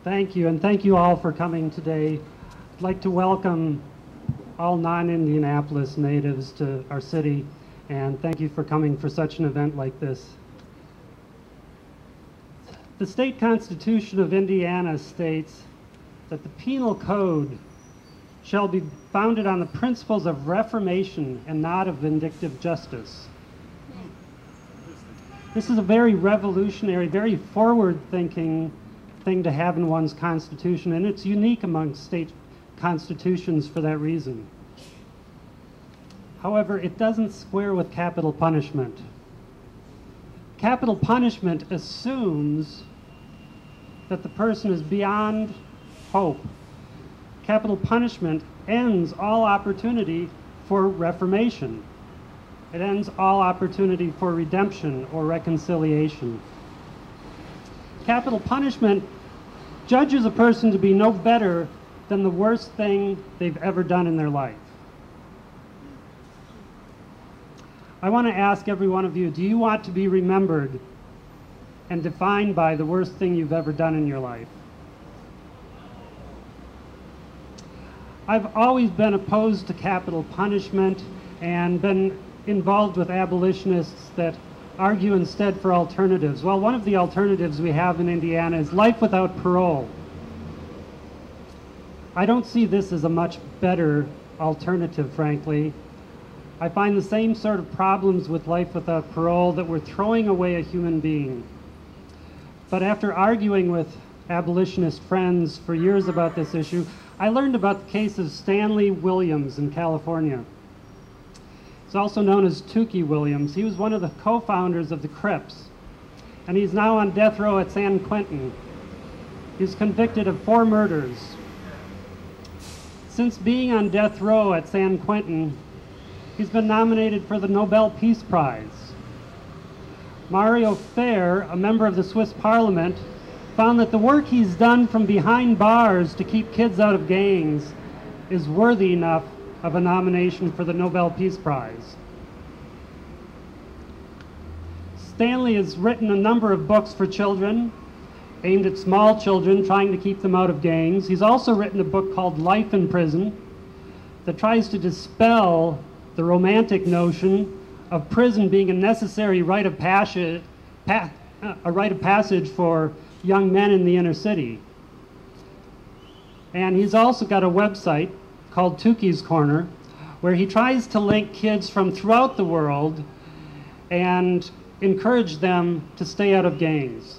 Thank you, and thank you all for coming today. I'd like to welcome all non-Indianapolis natives to our city, and thank you for coming for such an event like this. The state constitution of Indiana states that the penal code shall be founded on the principles of reformation and not of vindictive justice. This is a very revolutionary, very forward-thinking thing to have in one's constitution, and it's unique among state constitutions for that reason. However, it doesn't square with capital punishment. Capital punishment assumes that the person is beyond hope. Capital punishment ends all opportunity for reformation. It ends all opportunity for redemption or reconciliation. Capital punishment judges a person to be no better than the worst thing they've ever done in their life. I want to ask every one of you, do you want to be remembered and defined by the worst thing you've ever done in your life? I've always been opposed to capital punishment and been involved with abolitionists that argue instead for alternatives. Well, one of the alternatives we have in Indiana is life without parole. I don't see this as a much better alternative, frankly. I find the same sort of problems with life without parole, that we're throwing away a human being. But after arguing with abolitionist friends for years about this issue, I learned about the case of Stanley Williams in California. He's also known as Tookie Williams. He was one of the co-founders of the Crips, and he's now on death row at San Quentin. He's convicted of 4 murders. Since being on death row at San Quentin, he's been nominated for the Nobel Peace Prize. Mario Fair, a member of the Swiss Parliament, found that the work he's done from behind bars to keep kids out of gangs is worthy enough of a nomination for the Nobel Peace Prize. Stanley has written a number of books for children, aimed at small children, trying to keep them out of gangs. He's also written a book called Life in Prison that tries to dispel the romantic notion of prison being a necessary rite of passage for young men in the inner city. And he's also got a website called Tookie's Corner, where he tries to link kids from throughout the world and encourage them to stay out of gangs.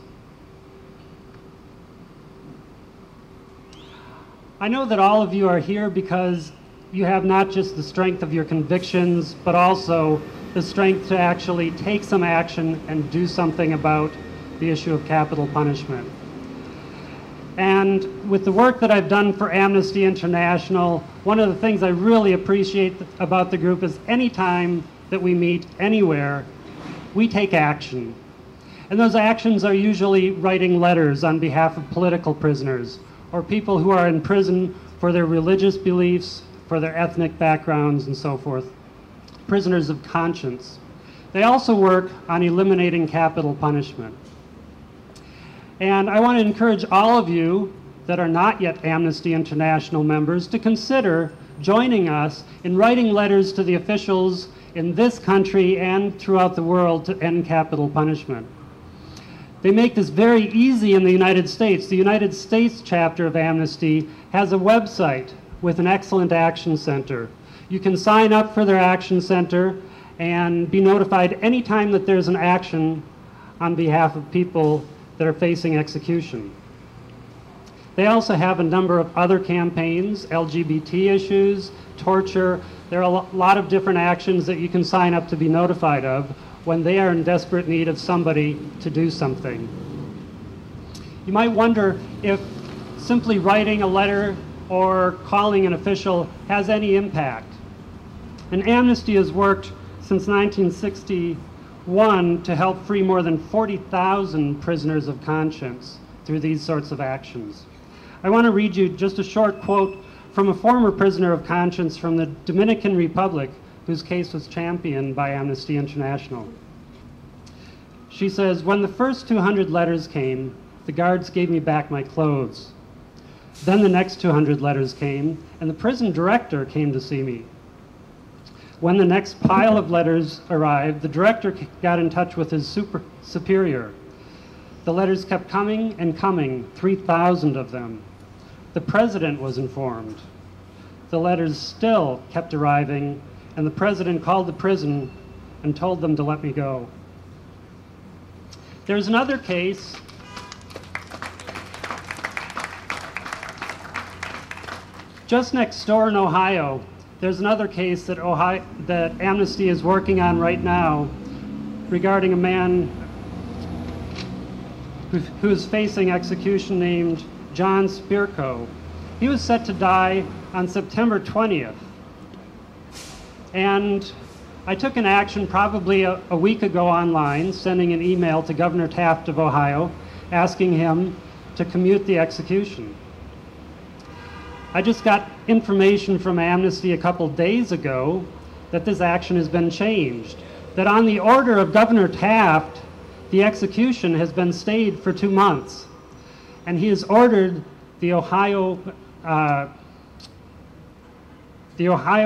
I know that all of you are here because you have not just the strength of your convictions, but also the strength to actually take some action and do something about the issue of capital punishment. And with the work that I've done for Amnesty International, one of the things I really appreciate about the group is any time that we meet anywhere, we take action. And those actions are usually writing letters on behalf of political prisoners or people who are in prison for their religious beliefs, for their ethnic backgrounds, and so forth. Prisoners of conscience. They also work on eliminating capital punishment. And I want to encourage all of you that are not yet Amnesty International members to consider joining us in writing letters to the officials in this country and throughout the world to end capital punishment. They make this very easy in the United States. The United States chapter of Amnesty has a website with an excellent action center. You can sign up for their action center and be notified anytime that there's an action on behalf of people that are facing execution. They also have a number of other campaigns, LGBT issues, torture. There are a lot of different actions that you can sign up to be notified of when they are in desperate need of somebody to do something. You might wonder if simply writing a letter or calling an official has any impact. And Amnesty has worked since 1961 to help free more than 40,000 prisoners of conscience through these sorts of actions. I want to read you just a short quote from a former prisoner of conscience from the Dominican Republic whose case was championed by Amnesty International. She says, "When the first 200 letters came, The guards gave me back my clothes. Then the next 200 letters came, and the prison director came to see me. When the next pile of letters arrived, the director got in touch with his superior. The letters kept coming and coming, 3,000 of them. The president was informed. The letters still kept arriving, and the president called the prison and told them to let me go. There's another case just next door in Ohio. There's another case that Amnesty is working on right now regarding a man who is facing execution named John Spirko. He was set to die on September 20th. And I took an action probably a week ago online, sending an email to Governor Taft of Ohio, asking him to commute the execution. I just got information from Amnesty a couple days ago that this action has been changed, that on the order of Governor Taft, the execution has been stayed for 2 months, and he has ordered the Ohio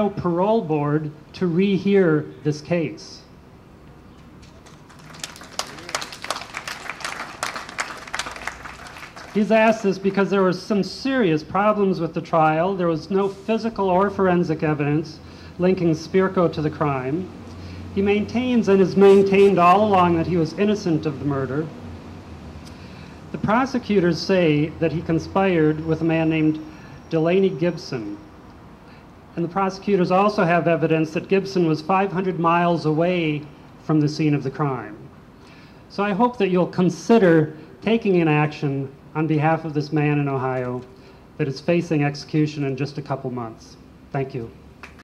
Parole Board to rehear this case. He's asked this because there were some serious problems with the trial. There was no physical or forensic evidence linking Spirko to the crime. He maintains and has maintained all along that he was innocent of the murder. The prosecutors say that he conspired with a man named Delaney Gibson. And the prosecutors also have evidence that Gibson was 500 miles away from the scene of the crime. So I hope that you'll consider taking an action on behalf of this man in Ohio that is facing execution in just a couple months. Thank you.